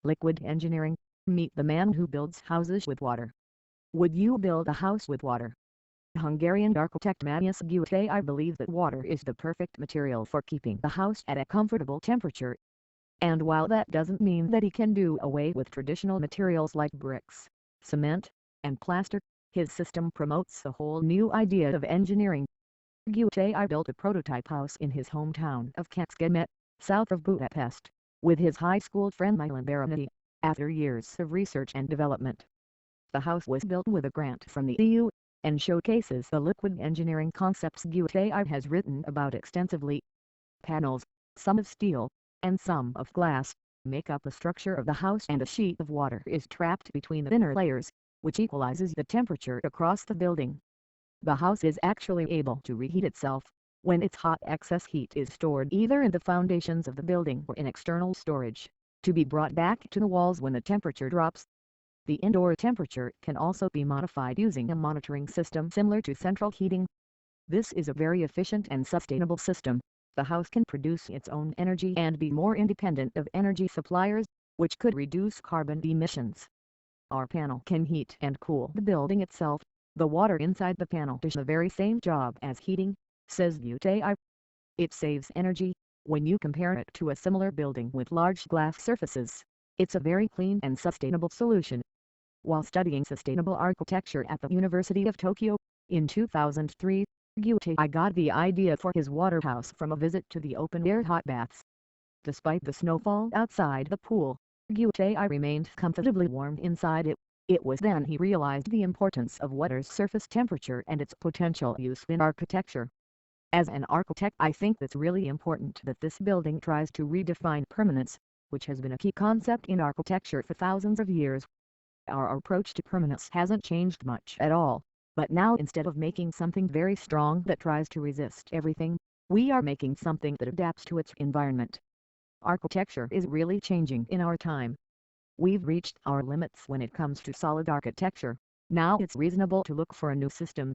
Liquid engineering. Meet the man who builds houses with water. Would you build a house with water? Hungarian architect Matyas Gutai I believe that water is the perfect material for keeping the house at a comfortable temperature. And while that doesn't mean that he can do away with traditional materials like bricks, cement, and plaster, his system promotes a whole new idea of engineering. Gutai built a prototype house in his hometown of Kecskemet, south of Budapest, with his high school friend Milan Berenyi, after years of research and development. The house was built with a grant from the EU, and showcases the liquid engineering concepts Gutai has written about extensively. Panels, some of steel, and some of glass, make up the structure of the house, and a sheet of water is trapped between the thinner layers, which equalizes the temperature across the building. The house is actually able to reheat itself. When it's hot, excess heat is stored either in the foundations of the building or in external storage, to be brought back to the walls when the temperature drops. The indoor temperature can also be modified using a monitoring system similar to central heating. This is a very efficient and sustainable system. The house can produce its own energy and be more independent of energy suppliers, which could reduce carbon emissions. Our panel can heat and cool the building itself. The water inside the panel does the very same job as heating, says Gutai. It saves energy. When you compare it to a similar building with large glass surfaces, it's a very clean and sustainable solution. While studying sustainable architecture at the University of Tokyo, in 2003, Gutai got the idea for his water house from a visit to the open-air hot baths. Despite the snowfall outside the pool, Gutai remained comfortably warm inside it. It was then he realized the importance of water's surface temperature and its potential use in architecture. As an architect, I think it's really important that this building tries to redefine permanence, which has been a key concept in architecture for thousands of years. Our approach to permanence hasn't changed much at all, but now instead of making something very strong that tries to resist everything, we are making something that adapts to its environment. Architecture is really changing in our time. We've reached our limits when it comes to solid architecture. Now it's reasonable to look for a new system.